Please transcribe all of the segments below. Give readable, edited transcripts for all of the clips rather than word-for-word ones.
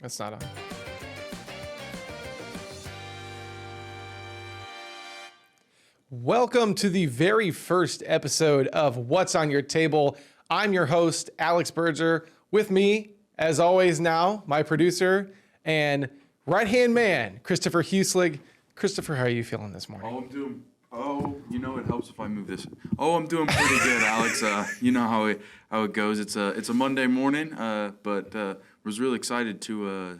That's not on. Welcome to the very first episode of What's on Your Table. I'm your host, Alex Berger. With me, as always now, my producer and right-hand man, Christopher Huselig. Christopher, how are you feeling this morning? It helps if I move this. I'm doing pretty good, Alex. You know how it goes. It's a Monday morning, but was really excited to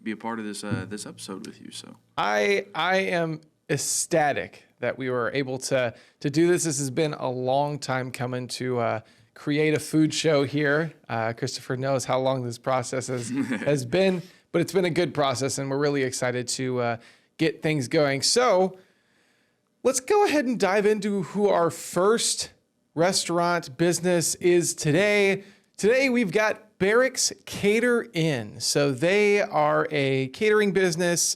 be a part of this episode with you. So I am ecstatic that we were able to do this. This has been a long time coming to create a food show here. Christopher knows how long this process has been, but it's been a good process, and we're really excited to get things going. So let's go ahead and dive into who our first restaurant business is today. Today we've got Barracks Cater In. So they are a catering business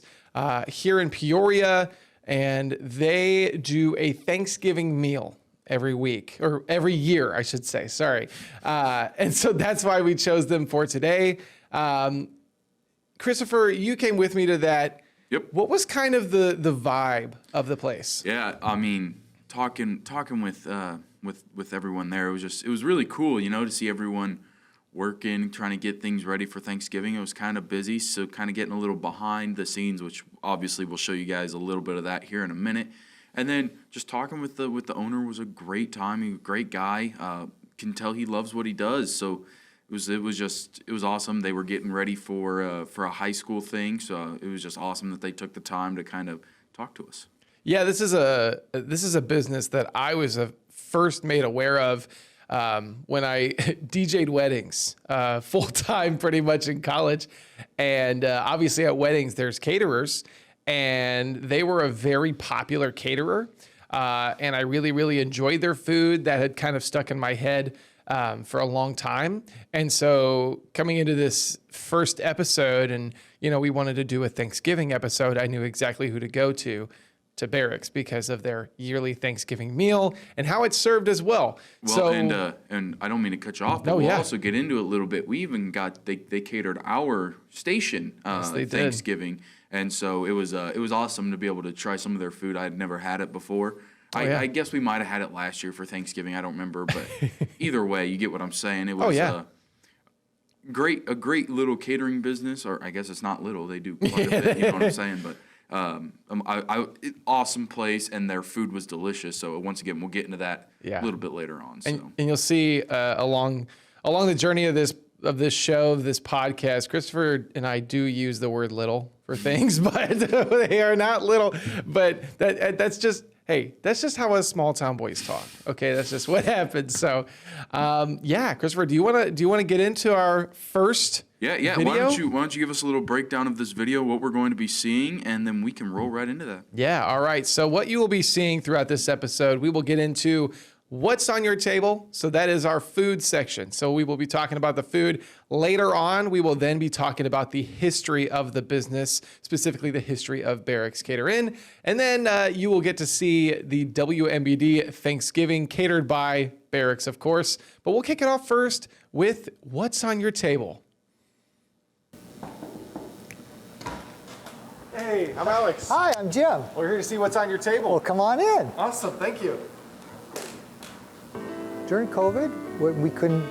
here in Peoria, and they do a Thanksgiving meal every week, or every year, I should say, sorry. And so that's why we chose them for today. Christopher, you came with me to that. Yep. What was kind of the vibe of the place? yeah, I mean, talking with everyone there, it was really cool, to see everyone working, trying to get things ready for Thanksgiving. It was kind of busy, so kind of getting a little behind the scenes, which obviously we'll show you guys a little bit of that here in a minute. And then just talking with the owner was a great time. He was a great guy. Can tell he loves what he does. So it was awesome. They were getting ready for a high school thing, so it was just awesome that they took the time to kind of talk to us. Yeah, this is a business that I was first made aware of when I DJ'd weddings full time, pretty much in college, and obviously at weddings there's caterers, and they were a very popular caterer, and I really, really enjoyed their food. That had kind of stuck in my head for a long time. And so coming into this first episode, and we wanted to do a Thanksgiving episode, I knew exactly who to go to Barracks because of their yearly Thanksgiving meal and how it's served as well. And I don't mean to cut you off, but we'll also get into it a little bit. We even they catered our station Thanksgiving, and so it was awesome to be able to try some of their food. I had never had it before. I guess we might have had it last year for Thanksgiving. I don't remember, but either way, you get what I'm saying. It was a great little catering business, or I guess it's not little. They do quite a bit. You know what I'm saying? But awesome place, and their food was delicious. So once again, we'll get into that a little bit later on. And you'll see along the journey of this show, this podcast, Christopher and I do use the word little for things, but they are not little. But that's just how us small town boys talk. Okay, that's just what happens. So, Christopher, do you want to get into our first? Yeah. Video? Why don't you give us a little breakdown of this video, what we're going to be seeing, and then we can roll right into that. Yeah. All right. So what you will be seeing throughout this episode, we will get into what's on your table. So that is our food section. So we will be talking about the food. Later on, we will then be talking about the history of the business, specifically the history of Barracks Cater In. And then you will get to see the WMBD Thanksgiving catered by Barracks, of course. But we'll kick it off first with what's on your table. Hey, I'm Alex. Hi, I'm Jim. We're here to see what's on your table. Well, come on in. Awesome. Thank you. During COVID, when we couldn't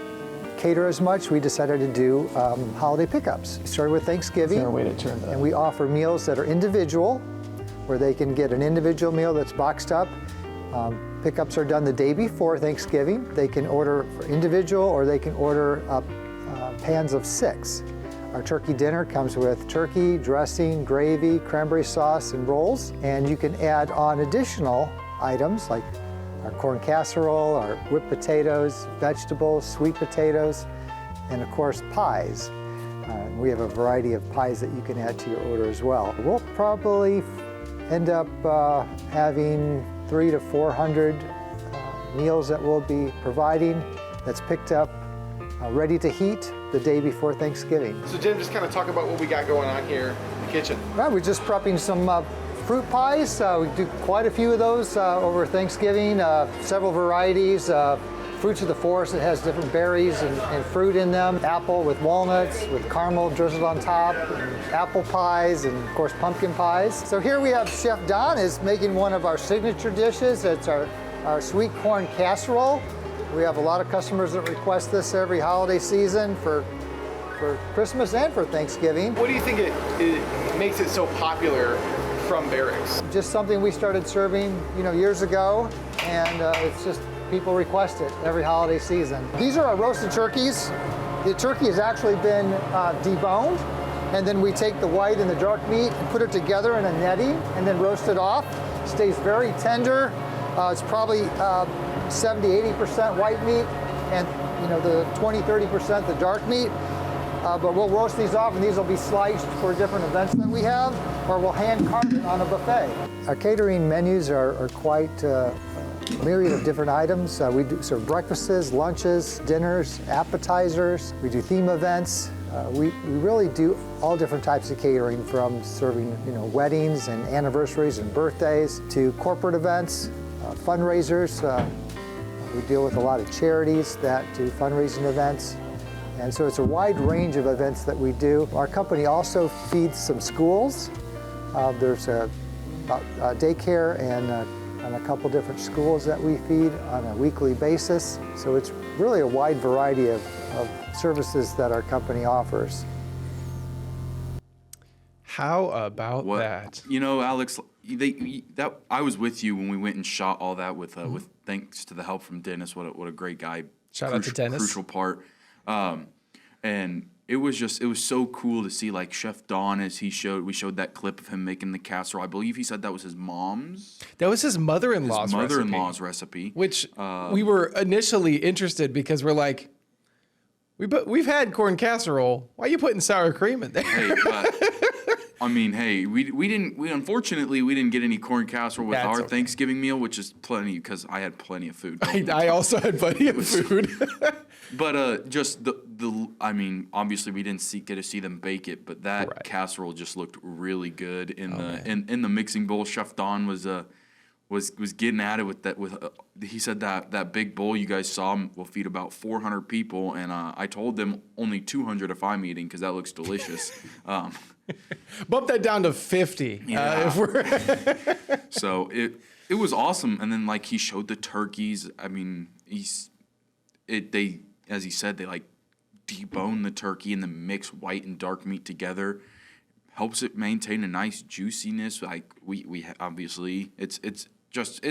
cater as much, we decided to do holiday pickups. We started with Thanksgiving. Is there a way to turn that? And we offer meals that are individual, where they can get an individual meal that's boxed up. Pickups are done the day before Thanksgiving. They can order for individual, or they can order pans of 6. Our turkey dinner comes with turkey, dressing, gravy, cranberry sauce, and rolls. And you can add on additional items like our corn casserole, our whipped potatoes, vegetables, sweet potatoes, and of course pies. We have a variety of pies that you can add to your order as well. We'll probably end up having 300 to 400 meals that we'll be providing that's picked up, ready to heat the day before Thanksgiving. So Jim, just kind of talk about what we got going on here in the kitchen. Right, we're just prepping some fruit pies. We do quite a few of those over Thanksgiving, several varieties. fruits of the forest that has different berries and fruit in them. Apple with walnuts, with caramel drizzled on top, and apple pies, and of course pumpkin pies. So here we have Chef Don is making one of our signature dishes. It's our sweet corn casserole. We have a lot of customers that request this every holiday season for Christmas and for Thanksgiving. What do you think it makes it so popular from Barracks? Just something we started serving, years ago, and it's just people request it every holiday season. These are our roasted turkeys. The turkey has actually been deboned, and then we take the white and the dark meat and put it together in a netting and then roast it off. It stays very tender. It's probably 70-80% white meat, and the 20-30% the dark meat. But we'll roast these off, and these will be sliced for different events that we have, or we'll hand carve it on a buffet. Our catering menus are quite a myriad of different items. We do serve breakfasts, lunches, dinners, appetizers. We do theme events. We really do all different types of catering, from serving weddings and anniversaries and birthdays to corporate events, fundraisers. We deal with a lot of charities that do fundraising events. And so it's a wide range of events that we do. Our company also feeds some schools. There's a daycare and a couple different schools that we feed on a weekly basis. So it's really a wide variety of services that our company offers. How about that? Alex, I was with you when we went and shot all that with thanks to the help from Dennis. What a great guy. Shout out to Dennis. Crucial part. And it was so cool to see, like, Chef Don, as we showed that clip of him making the casserole. I believe he said that was his mom's. That was his mother-in-law's recipe. Mother-in-law's recipe. Which we were initially interested, because we're like, we've had corn casserole. Why are you putting sour cream in there? Hey, we unfortunately didn't get any corn casserole with our Thanksgiving meal, which is plenty, because I had plenty of food. I also had plenty of food. But just obviously we didn't get to see them bake it, but that casserole just looked really good in the mixing bowl. Chef Don was getting at it with that. He said that big bowl you guys saw will feed about 400 people, and I told them only 200 if I'm eating, because that looks delicious. Bump that down to 50. Yeah. So it was awesome, and then, like, he showed the turkeys. As he said, they, like, debone the turkey and then mix white and dark meat together. Helps it maintain a nice juiciness. Like, we obviously, it's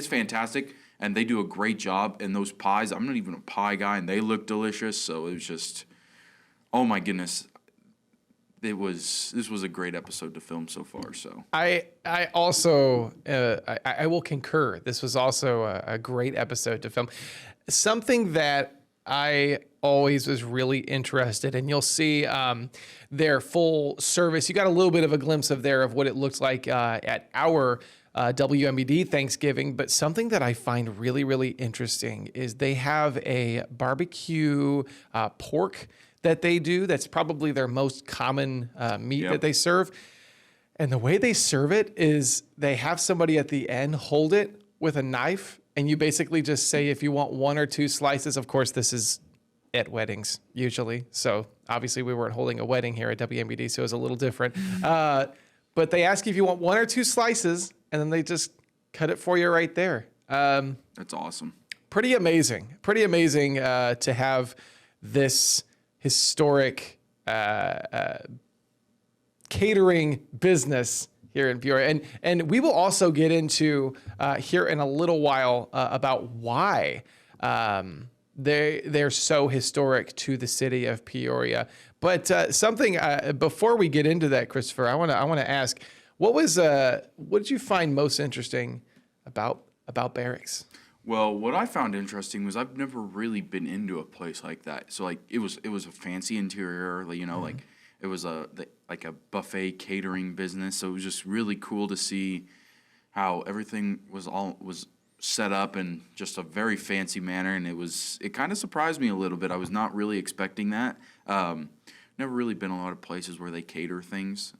fantastic, and they do a great job. And those pies, I'm not even a pie guy, and they look delicious. So it was just, oh my goodness. This was a great episode to film so far. So I also I will concur. This was also a great episode to film. Something that I always was really interested in. You'll see their full service. You got a little bit of a glimpse of what it looks like at our WMBD Thanksgiving. But something that I find really, really interesting is they have a barbecue pork that they do. That's probably their most common meat that they serve. And the way they serve it is they have somebody at the end hold it with a knife, and you basically just say if you want 1 or 2 slices. Of course, this is at weddings usually. So obviously we weren't holding a wedding here at WMBD, so it was a little different. But they ask you if you want 1 or 2 slices, and then they just cut it for you right there. That's awesome. Pretty amazing to have this historic catering business here in Peoria. And we will also get into here in a little while about why they're so historic to the city of Peoria. But something before we get into that, Christopher, I want to ask, what did you find most interesting about Barracks? Well, what I found interesting was I've never really been into a place like that. So, like, it was a fancy interior, like it was a buffet catering business. So it was just really cool to see how everything was set up in just a very fancy manner, and it kind of surprised me a little bit. I was not really expecting that. Never really been a lot of places where they cater things,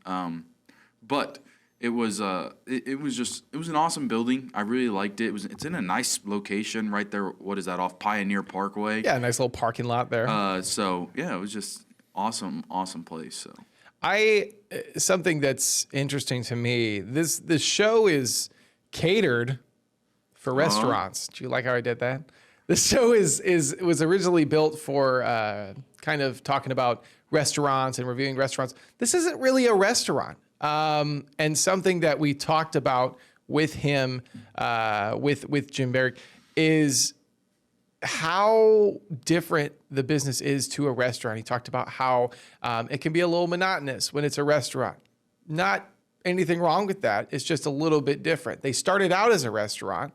but it was an awesome building. I really liked it. It's in a nice location right there. What is that, off Pioneer Parkway? Yeah, nice little parking lot there. So yeah, it was just awesome place. So Something that's interesting to me, this show is catered for restaurants. Do you like how I did that? The show was originally built for kind of talking about restaurants and reviewing restaurants. This isn't really a restaurant. And something that we talked about with him, with Jim Barrick, is how different the business is to a restaurant. He talked about how it can be a little monotonous when it's a restaurant. Not anything wrong with that. It's just a little bit different. They started out as a restaurant,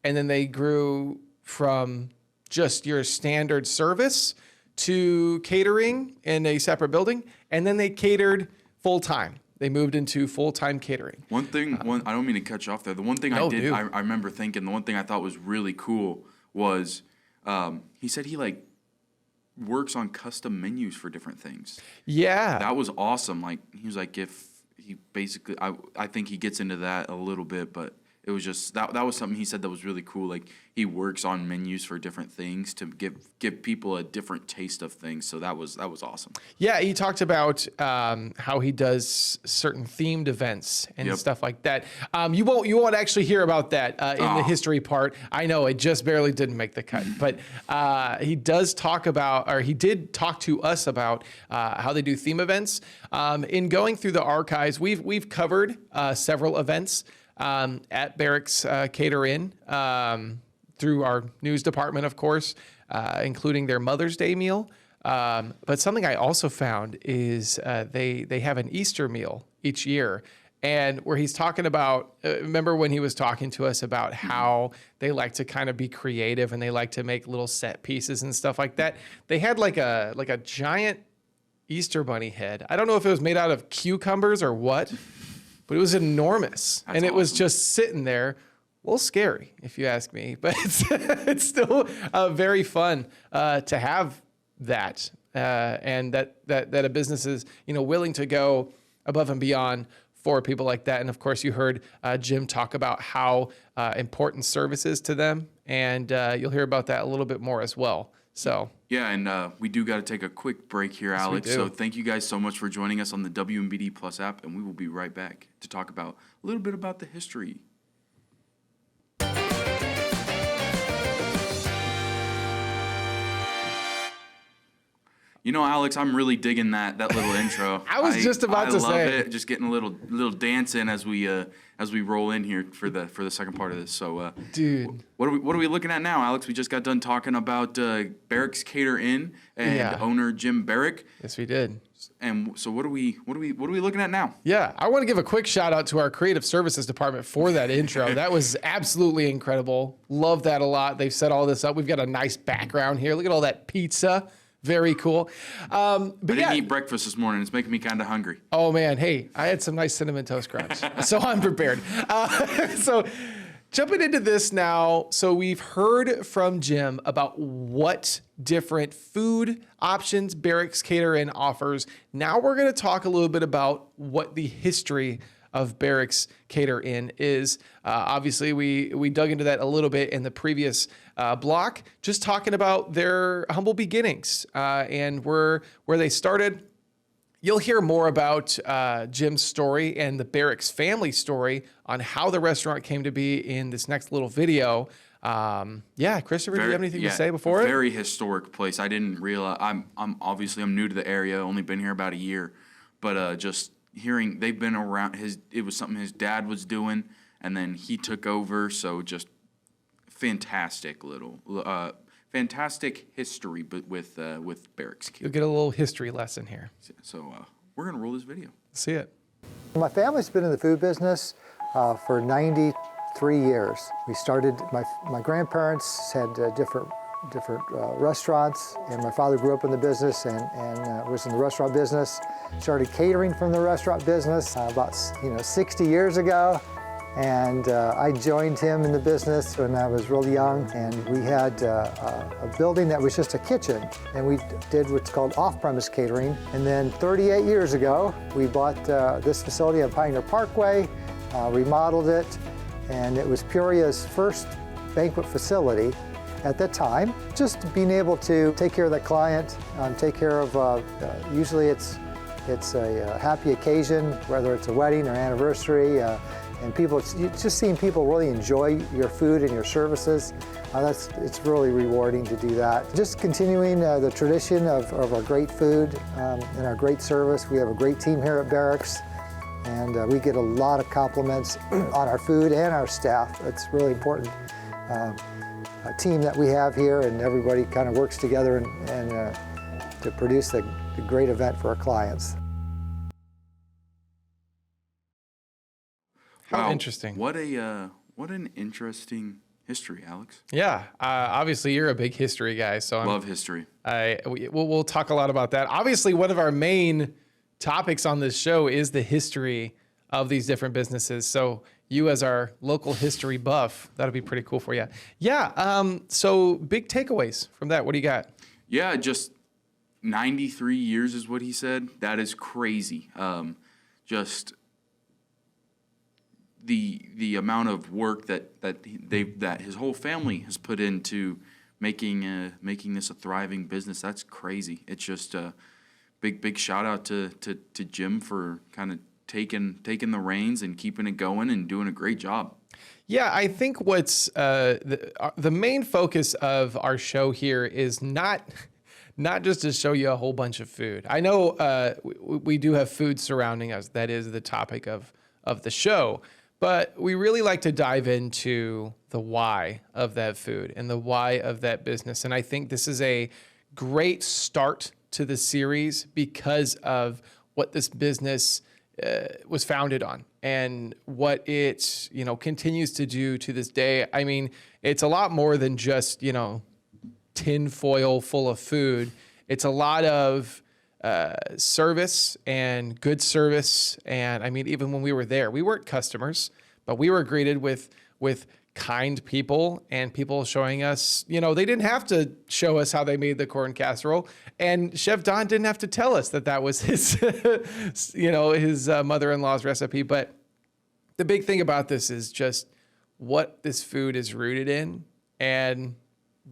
and then they grew from just your standard service to catering in a separate building, and then they catered full time. They moved into full-time catering. I don't mean to cut you off there. The one thing I remember thinking, the one thing I thought was really cool was he said he like works on custom menus for different things. Yeah. That was awesome. Like he was like, if he basically, I think he gets into that a little bit, but it was just, that was something he said that was really cool. Like he works on menus for different things to give people a different taste of things. So that was awesome. Yeah, he talked about how he does certain themed events and stuff like that. You won't actually hear about that in the history part. I know it just barely didn't make the cut, but he did talk to us about how they do theme events. In going through the archives, we've covered several events at Barracks Cater Inn through our news department, of course, including their Mother's Day meal. But something I also found is they have an Easter meal each year. And where he's talking about, remember when he was talking to us about how they like to kind of be creative and they like to make little set pieces and stuff like that? They had like a giant Easter bunny head. I don't know if it was made out of cucumbers or what, but it was enormous. That's and it was awesome. just sitting there. A little scary, if you ask me, but it's still very fun to have that, and that a business is willing to go above and beyond for people like that. And of course, you heard Jim talk about how important service is to them, and you'll hear about that a little bit more as well. So yeah, and we do got to take a quick break here, Alex. we do. So thank you guys so much for joining us on the WMBD Plus app, and we will be right back to talk about a little bit about the history. You know, Alex, I'm really digging that little intro. I was just about to I love say. it. Just getting a little dance in as we roll in here for the second part of this. So, dude, what are we looking at now, Alex? We just got done talking about Barracks Cater Inn and owner Jim Barrick. yes, we did. And so, what are we looking at now? Yeah, I want to give a quick shout out to our creative services department for that intro. That was absolutely incredible. Love that a lot. They've set all this up. We've got a nice background here. Look at all that pizza. Very cool. I didn't eat breakfast this morning. It's making me kind of hungry. Oh man, hey, I had some nice cinnamon toast crunch, so I'm prepared. So jumping into this now, so we've heard from Jim about what different food options Barracks Cater Inn offers. Now we're going to talk a little bit about what the history of Barracks Cater Inn is. Obviously, we dug into that a little bit in the previous block, just talking about their humble beginnings and where they started. You'll hear more about Jim's story and the Barracks family story on how the restaurant came to be in this next little video. Christopher, do you have anything to say before it? Very historic place. I didn't realize. I'm new to the area. Only been here about a year, but just hearing they've been around. It was something his dad was doing, and then he took over. So just fantastic history, but with Barracks. You'll get a little history lesson here. So we're gonna roll this video. See it. My family's been in the food business for 93 years. We started, my grandparents had different restaurants, and my father grew up in the business and was in the restaurant business. Started catering from the restaurant business about 60 years ago. And I joined him in the business when I was real young, and we had a building that was just a kitchen, and we did what's called off-premise catering. And then 38 years ago, we bought this facility on Pioneer Parkway, remodeled it, and it was Peoria's first banquet facility at that time. Just being able to take care of the client, take care of, usually it's a happy occasion, whether it's a wedding or anniversary, and people, just seeing people really enjoy your food and your services, it's really rewarding to do that. Just continuing the tradition of our great food and our great service. We have a great team here at Barracks, and we get a lot of compliments on our food and our staff. It's really important. A team that we have here, and everybody kind of works together and to produce the great event for our clients. How Wow, interesting. What an interesting history, Alex. Yeah, obviously you're a big history guy, so Love history. we'll talk a lot about that. Obviously, one of our main topics on this show is the history of these different businesses. So you as our local history buff, that'll be pretty cool for you. Yeah, so big takeaways from that. What do you got? Yeah, just 93 years is what he said. That is crazy. Just the amount of work that his whole family has put into making this a thriving business. That's crazy. It's just a big shout out to Jim for kind of taking the reins and keeping it going and doing a great job. Yeah, I think what's the main focus of our show here is not just to show you a whole bunch of food. I know we do have food surrounding us. That is the topic of the show. But we really like to dive into the why of that food and the why of that business. And I think this is a great start to the series because of what this business was founded on and what it, continues to do to this day. I mean, it's a lot more than just, tin foil full of food. It's a lot of service and good service. And I mean, even when we were there, we weren't customers, but we were greeted with kind people and people showing us, they didn't have to show us how they made the corn casserole. And Chef Don didn't have to tell us that was his, his mother-in-law's recipe. But the big thing about this is just what this food is rooted in and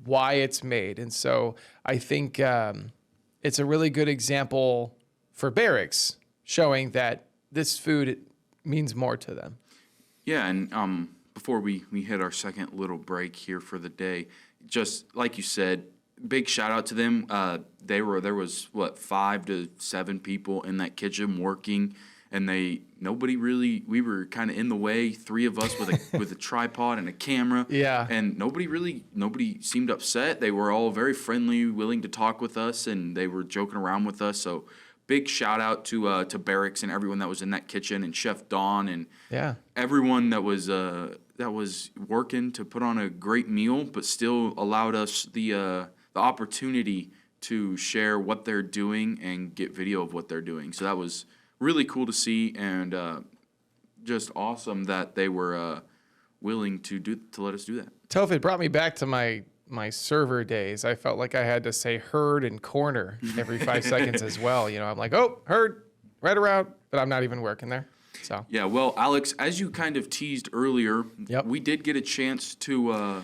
why it's made. And so I think it's a really good example for Barracks, showing that this food means more to them. Yeah, and before we hit our second little break here for the day, just like you said, big shout out to them. There was 5 to 7 people in that kitchen working, and we were kind of in the way, 3 of us with a tripod and a camera. Yeah. And nobody seemed upset. They were all very friendly, willing to talk with us, and they were joking around with us. So big shout out to Barracks and everyone that was in that kitchen, and Chef Don and everyone that was working to put on a great meal, but still allowed us the opportunity to share what they're doing and get video of what they're doing. So that was really cool to see, and just awesome that they were willing to let us do that. Toph, it brought me back to my server days. I felt like I had to say herd and corner every 5 seconds as well. I'm like, oh, herd, right around, but I'm not even working there. So yeah, well, Alex, as you kind of teased earlier, Yep. we did get a chance to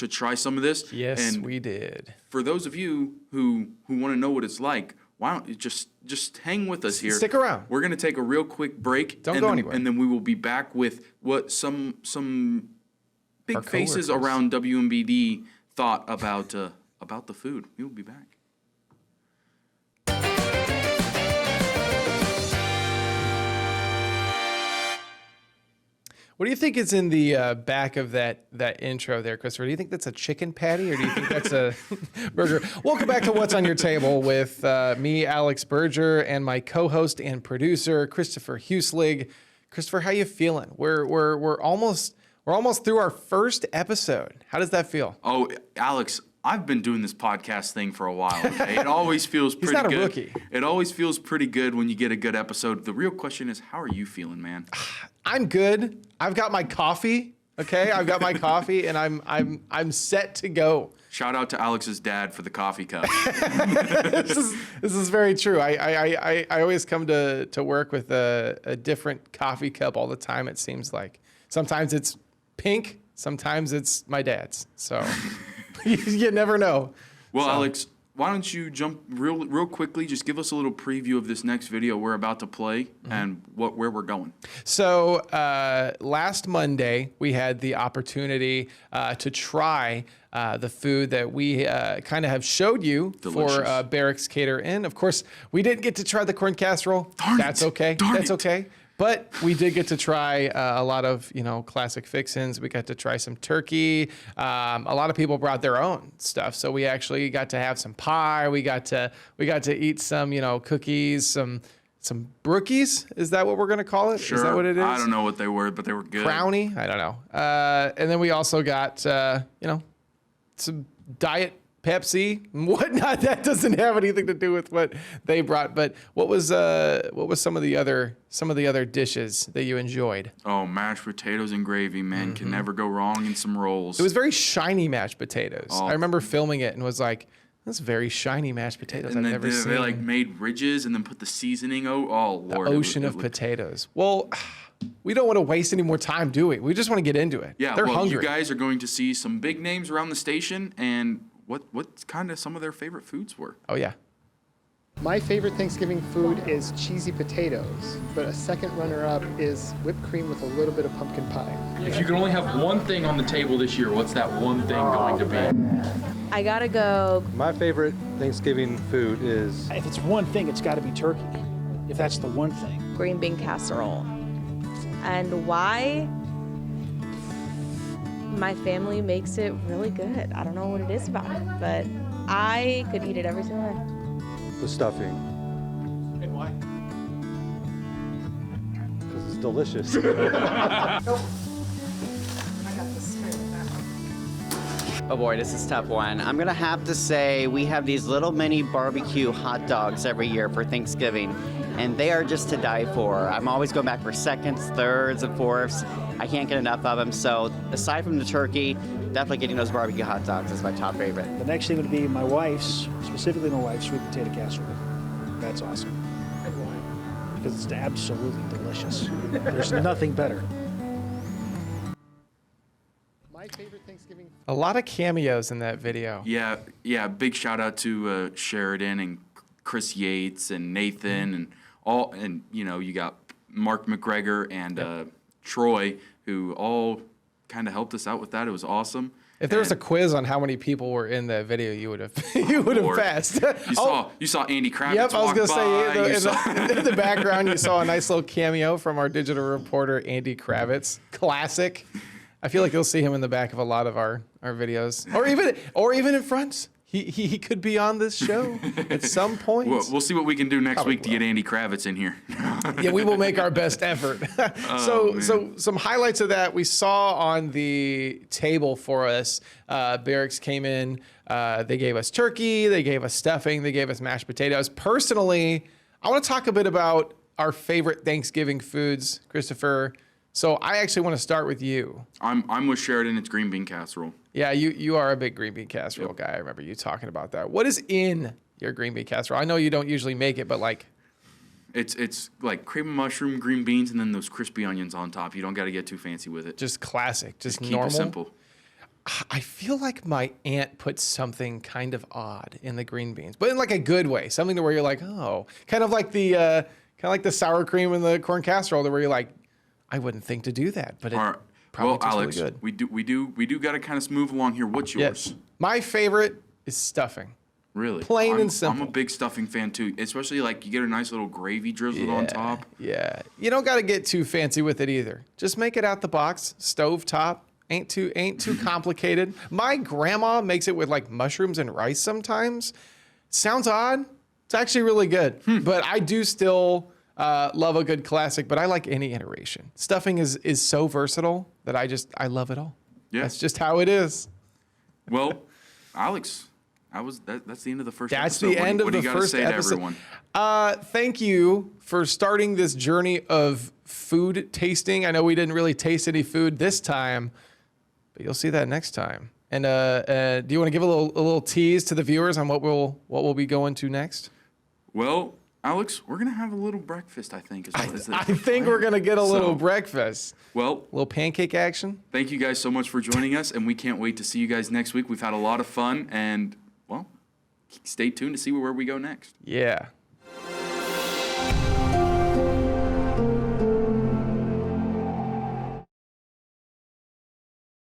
try some of this. Yes, and we did. For those of you who want to know what it's like, why don't you just hang with us here? Stick around. We're gonna take a real quick break. Don't go anywhere. And then we will be back with what some big Our faces coworkers. around WMBD thought about the food. We will be back. What do you think is in the back of that intro there, Christopher? Do you think that's a chicken patty or do you think that's a burger? Welcome back to What's on Your Table with me, Alex Berger, and my co-host and producer, Christopher Huslig. Christopher, how you feeling? We're almost through our first episode. How does that feel? Oh, Alex, I've been doing this podcast thing for a while. Okay? It always feels pretty good. He's not a rookie. It always feels pretty good when you get a good episode. The real question is, how are you feeling, man? I'm good. I've got my coffee Okay, I've got my coffee, and I'm set to go. Shout out to Alex's dad for the coffee cup. This is very true. I always come to work with a different coffee cup all the time. It seems like sometimes it's pink, sometimes it's my dad's. So you never know. Well, So- Alex, why don't you jump real quickly? Just give us a little preview of this next video we're about to play and where we're going. So last Monday, we had the opportunity to try the food that we kind of have showed you Delicious. for Barracks Cater In. Of course, we didn't get to try the corn casserole. Darn That's it. okay. Darn That's it. okay. But we did get to try a lot of, classic fixins. We got to try some turkey. A lot of people brought their own stuff, so we actually got to have some pie. We got to eat some, cookies, some brookies. Is that what we're gonna call it? Sure. Is that what it is? I don't know what they were, but they were good. Brownie? I don't know. And then we also got, some Diet Pepsi and whatnot. That doesn't have anything to do with what they brought. But what was some of the other dishes that you enjoyed? Oh, mashed potatoes and gravy, man. Can never go wrong in some rolls. It was very shiny mashed potatoes. Oh. I remember filming it and was like, "That's very shiny mashed potatoes. and I've then never seen." they like made ridges and then put the seasoning. Oh Lord. Ocean of potatoes. Well, we don't want to waste any more time, do we? We just want to get into it. Yeah, They're well, hungry. you guys are going to see some big names around the station and what kind of some of their favorite foods were. Oh yeah. My favorite Thanksgiving food is cheesy potatoes, but a second runner-up is whipped cream with a little bit of pumpkin pie. If you could only have one thing on the table this year, what's that one thing going to be? I gotta go. My favorite Thanksgiving food is If it's one thing, it's got to be turkey. If that's the one thing. Green bean casserole. And why? My family makes it really good. I don't know what it is about it, but I could eat it every single day. the stuffing And why? because it's delicious. Oh boy, this is a tough one. I'm gonna have to say we have these little mini barbecue hot dogs every year for Thanksgiving, and they are just to die for. I'm always going back for seconds, thirds, and fourths. I can't get enough of them. So aside from the turkey, definitely getting those barbecue hot dogs is my top favorite. The next thing would be my wife's, specifically my wife's sweet potato casserole. That's awesome. And why? Because it's absolutely delicious. There's nothing better. My favorite Thanksgiving A lot of cameos in that video. Yeah. Big shout out to Sheridan and Chris Yates and Nathan and all, and you got Mark McGregor and Troy, who all kind of helped us out with that. It was awesome. If there was a And quiz on how many people were in that video, you would have Lord, passed. You saw Andy Kravitz. Yep, I was walk gonna by. say You saw- in the background you saw a nice little cameo from our digital reporter Andy Kravitz. Classic. I feel like you'll see him in the back of a lot of our videos, or even in front. He could be on this show at some point. We'll see what we can do next Probably week to get Andy Kravitz in here. Yeah, we will make our best effort. So some highlights of that we saw on the table for us. Barracks came in. They gave us turkey. They gave us stuffing. They gave us mashed potatoes. Personally, I want to talk a bit about our favorite Thanksgiving foods, Christopher. So I actually want to start with you. I'm with Sheridan. It's green bean casserole. Yeah, you are a big green bean casserole guy. I remember you talking about that. What is in your green bean casserole? I know you don't usually make it, but like, It's like cream of mushroom, green beans, and then those crispy onions on top. You don't got to get too fancy with it. just classic, just Keep normal. it simple. I feel like my aunt put something kind of odd in the green beans, but in like a good way. Something to where you're like, oh, kind of like the sour cream in the corn casserole, to where you're like, I wouldn't think to do that, but it All right. probably Well, tastes Alex, really good. we do got to kind of move along here. What's yours? Yes, my favorite is stuffing. Really? Plain I'm, and simple. I'm a big stuffing fan too, especially like you get a nice little gravy drizzled on top. Yeah, you don't got to get too fancy with it either. Just make it out the box, stove top. Ain't too complicated. My grandma makes it with like mushrooms and rice sometimes. Sounds odd. It's actually really good. But I do still love a good classic. But I like any iteration. Stuffing is so versatile that I love it all. Yeah. That's just how it is. Well, Alex, that's the end of the first That's episode. the end what of do the you gotta first say episode. to everyone? Thank you for starting this journey of food tasting. I know we didn't really taste any food this time, but you'll see that next time. And do you want to give a little tease to the viewers on what we'll be going to next? Well, Alex, we're gonna have a little breakfast, I think. I think we're gonna get a little breakfast. Well, a little pancake action. Thank you guys so much for joining us, and we can't wait to see you guys next week. We've had a lot of fun, and well, stay tuned to see where we go next. Yeah.